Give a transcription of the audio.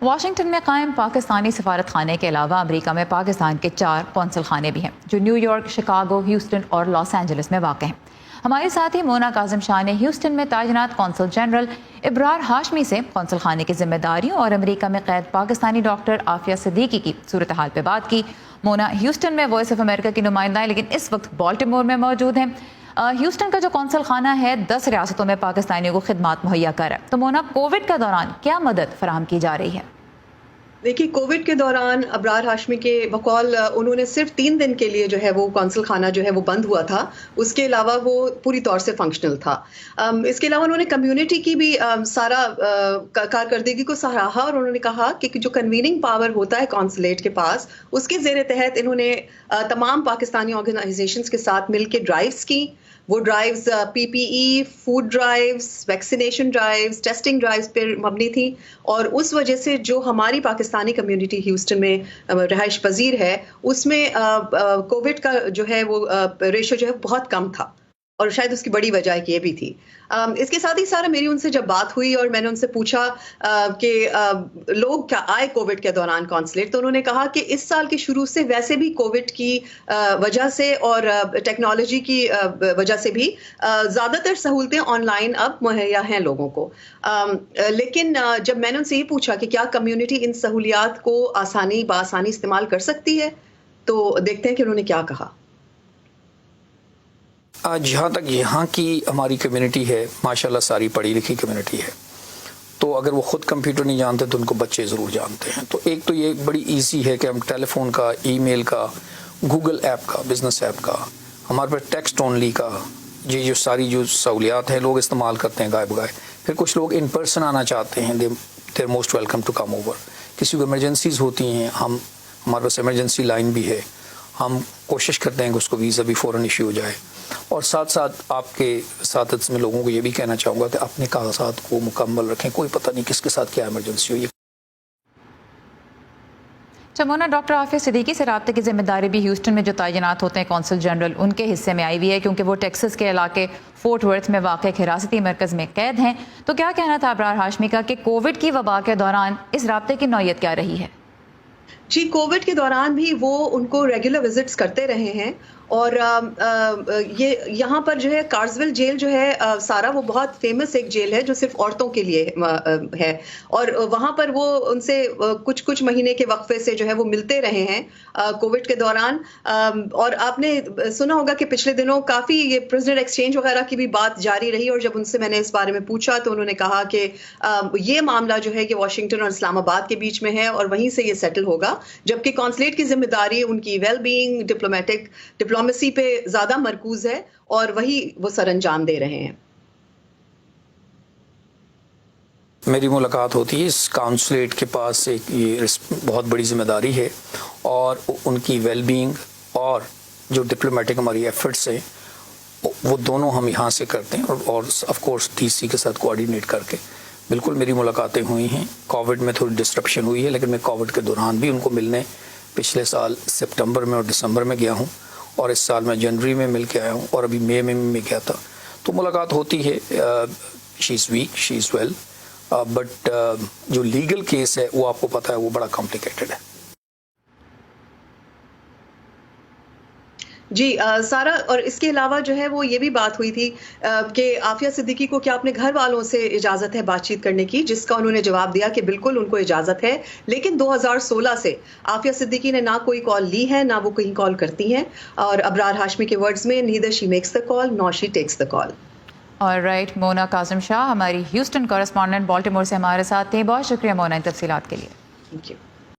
Washington میں قائم پاکستانی سفارت خانے کے علاوہ امریکہ میں پاکستان کے 4 قونصل خانے بھی ہیں جو نیو یارک، شکاگو، ہیوسٹن اور لاس اینجلس میں واقع ہیں۔ ہمارے ساتھی مونا کاظم شاہ نے ہیوسٹن میں تعینات قونصل جنرل ابرار ہاشمی سے قونصل خانے کی ذمہ داریوں اور امریکہ میں قید پاکستانی ڈاکٹر عافیہ صدیقی کی صورتحال پہ بات کی۔ مونا ہیوسٹن میں وائس آف امریکہ کی نمائندہ ہے لیکن اس وقت بالٹیمور میں موجود ہیں۔ ہیوسٹن کا جو قونصل خانہ ہے 10 ریاستوں میں پاکستانیوں کو خدمات مہیا کر رہا ہے۔ تو مونا، کووڈ کے دوران کیا مدد فراہم کی جا رہی ہے؟ دیکھیے، کووڈ کے دوران ابرار ہاشمی کے بقول انہوں نے صرف 3 دن کے لیے جو ہے وہ قونصل خانہ جو ہے وہ بند ہوا تھا، اس کے علاوہ وہ پوری طور سے فنکشنل تھا۔ اس کے علاوہ انہوں نے کمیونٹی کی بھی سارا کارکردگی کو سراہا اور انہوں نے کہا کہ جو کنویننگ پاور ہوتا ہے کونسلیٹ کے پاس، اس کے زیر تحت انہوں نے تمام پاکستانی آرگنائزیشنز کے ساتھ مل کے ڈرائیوز کی۔ وہ drives P P E, food drives, vaccination drives, testing drives پر مبنی تھی، اور اس وجہ سے جو ہماری پاکستانی کمیونٹی ہیوسٹن میں رہائش پذیر ہے اس میں کووڈ کا جو ہے وہ ریشو جو ہے بہت کم تھا، اور شاید اس کی بڑی وجہ یہ بھی تھی۔ اس کے ساتھ ہی سارا میری ان سے جب بات ہوئی اور میں نے ان سے پوچھا کہ لوگ کیا آئے کووڈ کے دوران کونسلیٹ، تو انہوں نے کہا کہ اس سال کے شروع سے ویسے بھی کووڈ کی وجہ سے اور ٹیکنالوجی کی وجہ سے بھی زیادہ تر سہولتیں آن لائن اب مہیا ہیں لوگوں کو، لیکن جب میں نے ان سے یہ پوچھا کہ کیا کمیونٹی ان سہولیات کو بآسانی استعمال کر سکتی ہے، تو دیکھتے ہیں کہ انہوں نے کیا کہا۔ جہاں تک یہاں کی ہماری کمیونٹی ہے، ماشاءاللہ ساری پڑھی لکھی کمیونٹی ہے، تو اگر وہ خود کمپیوٹر نہیں جانتے تو ان کو بچے ضرور جانتے ہیں۔ تو ایک تو یہ بڑی ایزی ہے کہ ہم ٹیلی فون کا، ای میل کا، گوگل ایپ کا، بزنس ایپ کا، ہمارے پاس ٹیکسٹ اونلی کا، یہ جو ساری جو سہولیات ہیں لوگ استعمال کرتے ہیں گائے بگائے۔ پھر کچھ لوگ ان پرسن آنا چاہتے ہیں، there most welcome to come over. کسی کو ایمرجنسیز ہوتی ہیں، ہمارے پاس ایمرجنسی لائن بھی ہے، ہم کوشش کرتے ہیں کہ اس کو ویزا بھی فوراً ایشو ہو جائے۔ اور ساتھ ساتھ آپ کے ساتھ میں لوگوں کو یہ بھی کہنا چاہوں گا کہ اپنے کاغذات کو مکمل رکھیں، کوئی پتہ نہیں کس کے ساتھ کیا ایمرجنسی ہوئی۔ مونا، ڈاکٹر عافیہ صدیقی سے رابطے کی ذمہ داری بھی ہیوسٹن میں جو تعینات ہوتے ہیں قونصل جنرل، ان کے حصے میں آئی ہوئی ہے کیونکہ وہ ٹیکسس کے علاقے فورٹ ورتھ میں واقع ایک حراستی مرکز میں قید ہیں۔ تو کیا کہنا تھا ابرار ہاشمی کا کہ کووڈ کی وبا کے دوران اس رابطے کی نوعیت کیا رہی ہے؟ جی، کووڈ کے دوران بھی وہ ان کو ریگولر وزٹس کرتے رہے ہیں، اور یہ یہاں پر جو ہے کارزول جیل جو ہے سارا، وہ بہت فیمس ایک جیل ہے جو صرف عورتوں کے لیے ہے، اور وہاں پر وہ ان سے کچھ مہینے کے وقفے سے جو ہے وہ ملتے رہے ہیں کووڈ کے دوران۔ اور آپ نے سنا ہوگا کہ پچھلے دنوں کافی یہ پریزنر ایکسچینج وغیرہ کی بھی بات جاری رہی، اور جب ان سے میں نے اس بارے میں پوچھا تو انہوں نے کہا کہ یہ معاملہ جو ہے کہ واشنگٹن اور اسلام آباد کے بیچ میں ہے اور وہیں سے یہ سیٹل ہوگا، جبکہ کونسلیٹ کی ذمہ داری ان کی ویل بینگ، ڈپلومیسی پہ زیادہ مرکوز ہے، اور وہی وہ سر انجام دے رہے ہیں۔ میری ملاقات ہوتی ہے، اس کونسلیٹ کے پاس ایک یہ بہت بڑی ذمہ داری ہے، اور ان کی ویل بینگ اور جو ڈپلومیٹک ہماری ایفرٹس ہیں وہ دونوں ہم یہاں سے کرتے ہیں، اور آف کورس ڈی سی کے ساتھ کوآرڈینیٹ کر کے۔ بالکل میری ملاقاتیں ہوئی ہیں۔ کووڈ میں تھوڑی ڈسرپشن ہوئی ہے، لیکن میں کووڈ کے دوران بھی ان کو ملنے پچھلے سال سپٹمبر میں اور دسمبر میں گیا ہوں، اور اس سال میں جنوری میں مل کے آیا ہوں، اور ابھی مئی میں گیا تھا۔ تو ملاقات ہوتی ہے۔ She is weak, she is well, but جو لیگل کیس ہے وہ آپ کو پتہ ہے وہ بڑا کمپلیکیٹڈ ہے۔ جی سارا، اور اس کے علاوہ جو ہے وہ یہ بھی بات ہوئی تھی کہ عافیہ صدیقی کو کیا اپنے گھر والوں سے اجازت ہے بات چیت کرنے کی، جس کا انہوں نے جواب دیا کہ بالکل ان کو اجازت ہے، لیکن 2016 سے عافیہ صدیقی نے نہ کوئی کال لی ہے، نہ وہ کہیں کال کرتی ہیں، اور ابرار ہاشمی کے ورڈز میں neither she makes the call nor she takes the call۔ Alright, Mona Kazim Shah ہماری ہیوسٹن کورسپونڈنٹ بالٹیمور سے ہمارے ساتھ تھے۔ بہت شکریہ مونا ان تفصیلات کے لیے۔ Thank you.